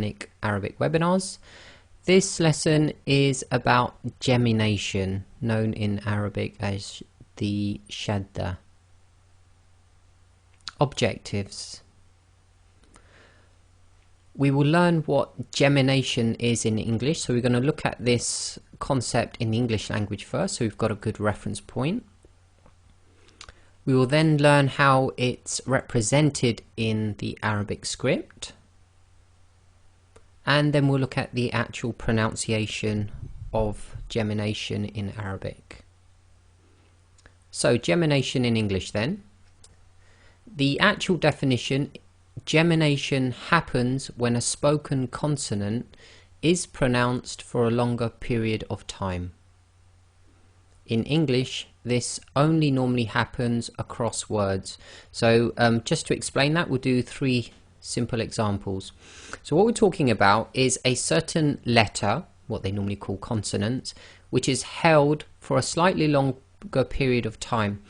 Arabic webinars. This lesson is about gemination, known in Arabic as the shaddah. Objectives. We will learn what gemination is in English, so we're going to look at this concept in the English language first, so we've got a good reference point. We will then learn how it's represented in the Arabic script. And then we'll look at the actual pronunciation of gemination in Arabic. So gemination in English then. The actual definition: gemination happens when a spoken consonant is pronounced for a longer period of time. In English, this only normally happens across words. So just to explain that, we'll do three simple examples. So what we're talking about is a certain letter, what they normally call consonants, which is held for a slightly longer period of time.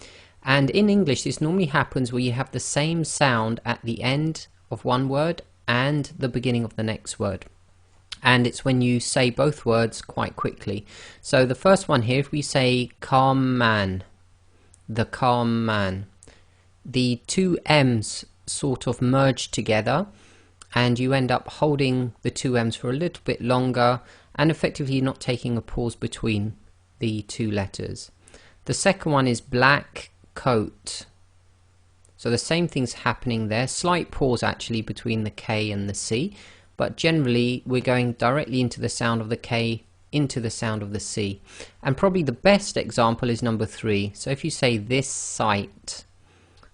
And in English, this normally happens where you have the same sound at the end of one word and the beginning of the next word. And it's when you say both words quite quickly. So the first one here, if we say calm man, the calm man, the two M's sort of merge together and you end up holding the two M's for a little bit longer and effectively not taking a pause between the two letters. The second one is black coat. So the same thing's happening there, slight pause actually between the K and the C, but generally we're going directly into the sound of the K into the sound of the C. And probably the best example is number 3. So if you say this site,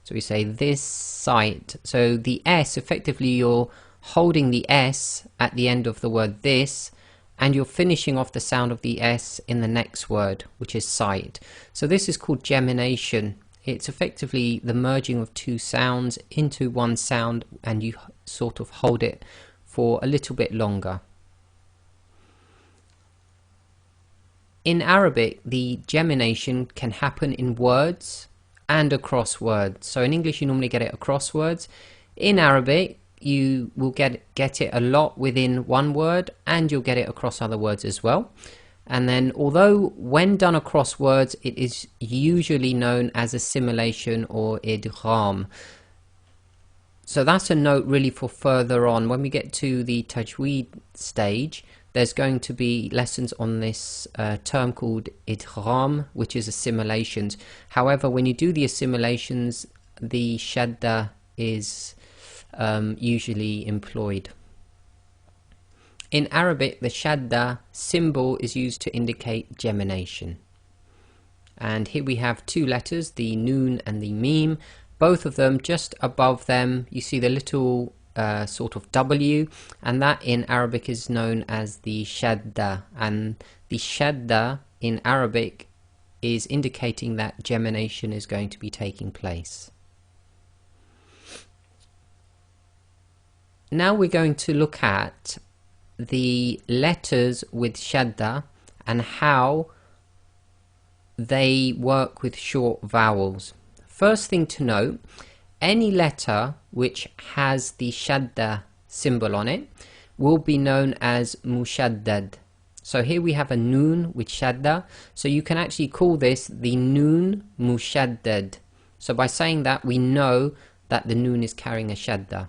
so we say this site, so the S, effectively you're holding the S at the end of the word this, and you're finishing off the sound of the S in the next word, which is sight. So this is called gemination. It's effectively the merging of two sounds into one sound, and you sort of hold it for a little bit longer. In Arabic, the gemination can happen in words and across words. So in English you normally get it across words. In Arabic you will get it a lot within one word, and you'll get it across other words as well. And then although when done across words it is usually known as assimilation or idgham. So that's a note really for further on. When we get to the Tajweed stage, there's going to be lessons on this term called idgham, which is assimilations. However, when you do the assimilations, the shaddah is usually employed. In Arabic, the shaddah symbol is used to indicate gemination. And here we have two letters, the noon and the meme. Both of them, just above them, you see the little sort of W, and that in Arabic is known as the shaddah. And the shaddah in Arabic is indicating that gemination is going to be taking place. Now we're going to look at the letters with shaddah and how they work with short vowels. First thing to note, any letter which has the shaddah symbol on it will be known as mushaddad. So here we have a noon with shaddah, so you can actually call this the noon mushaddad. So by saying that, we know that the noon is carrying a shaddah.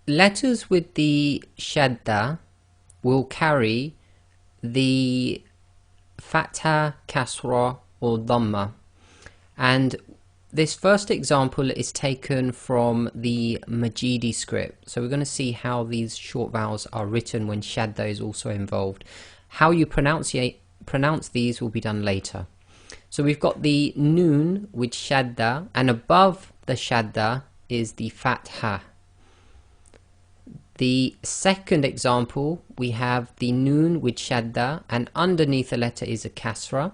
Letters with the shaddah will carry the fatha, kasra or dhamma. And this first example is taken from the Majidi script. So we're going to see how these short vowels are written when shaddah is also involved. How you pronounce these will be done later. So we've got the noon with shaddah, and above the shaddah is the fatha. The second example, we have the noon with shaddah, and underneath the letter is a kasra.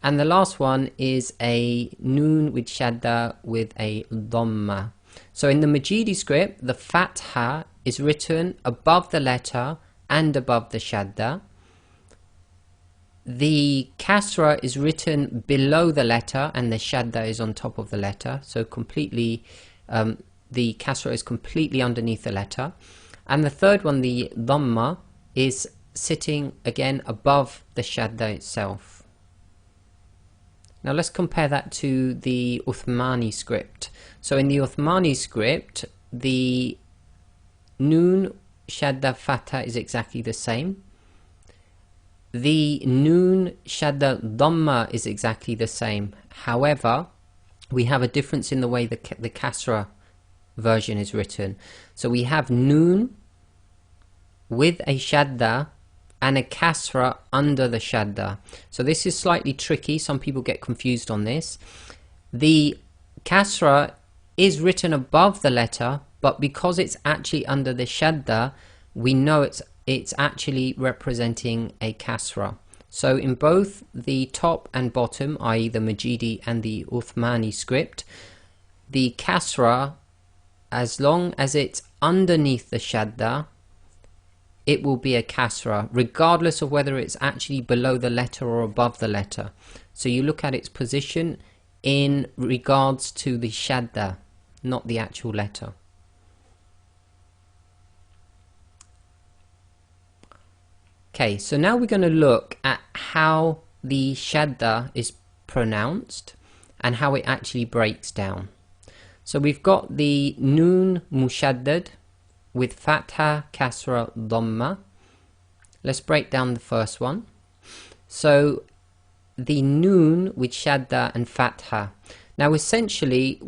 And the last one is a noon with shaddah with a dhamma. So in the Majidi script, the fatha is written above the letter and above the shaddah. The kasra is written below the letter and the shaddah is on top of the letter. So completely the kasra is completely underneath the letter. And the third one, the dhamma, is sitting again above the shaddah itself. Now let's compare that to the Uthmani script. So in the Uthmani script, the noon shaddah fatha is exactly the same. The noon shaddah dhamma is exactly the same. However, we have a difference in the way the kasra version is written. So we have noon with a shaddah and a kasra under the shaddah. So this is slightly tricky. Some people get confused on this. The kasra is written above the letter, but because it's actually under the shaddah, we know it's actually representing a kasra. So in both the top and bottom, i.e. the Majidi and the Uthmani script, the kasra, as long as it's underneath the shaddah, it will be a kasra, regardless of whether it's actually below the letter or above the letter. So you look at its position in regards to the shaddah, not the actual letter. Okay, so now we're going to look at how the shaddah is pronounced and how it actually breaks down. So we've got the noon mushaddad with fatha, kasra, dhamma. Let's break down the first one. So the noon with shadda and fatha. Now essentially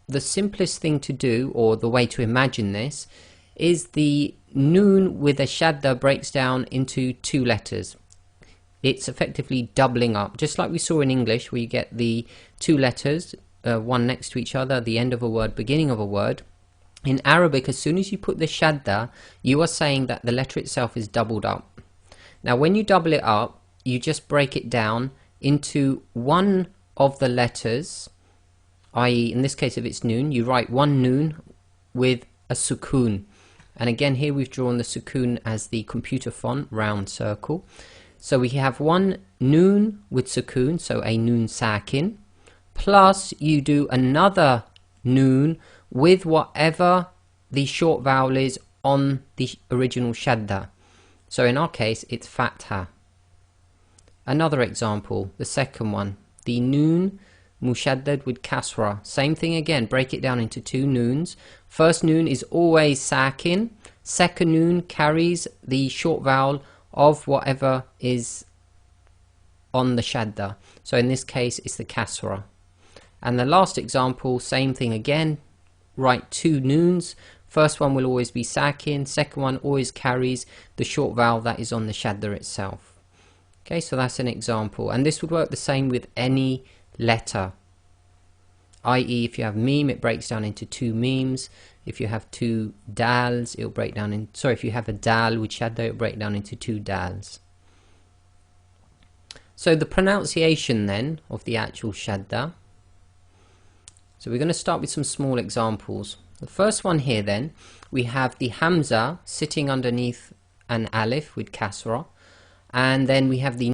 the simplest thing to do, or the way to imagine this, is the noon with a shadda breaks down into two letters. It's effectively doubling up, just like we saw in English, where you get the two letters, one next to each other, the end of a word, beginning of a word. In Arabic, as soon as you put the shadda, you are saying that the letter itself is doubled up. Now when you double it up, you just break it down into one of the letters, i.e. in this case if it's noon, you write one noon with a sukoon. And again here we've drawn the sukoon as the computer font, round circle. So we have one noon with sukoon, so a noon sakin, plus you do another noon with whatever the short vowel is on the original shadda. So in our case it's fatha. Another example, the second one, the noon mushaddad with kasra. Same thing again, break it down into two noons. First noon is always sakin, second noon carries the short vowel of whatever is on the shadda. So in this case it's the kasra. And the last example, same thing again, write two noons. First one will always be sakin, second one always carries the short vowel that is on the shadda itself. Okay, so that's an example, and this would work the same with any letter, i.e. if you have meme, it breaks down into two memes. If you have two dals, it'll break down in, sorry, if you have a dal with shadda, it'll break down into two dals. So the pronunciation then of the actual shadda. So we're going to start with some small examples. The first one here then, we have the hamza sitting underneath an alif with kasra, and then we have the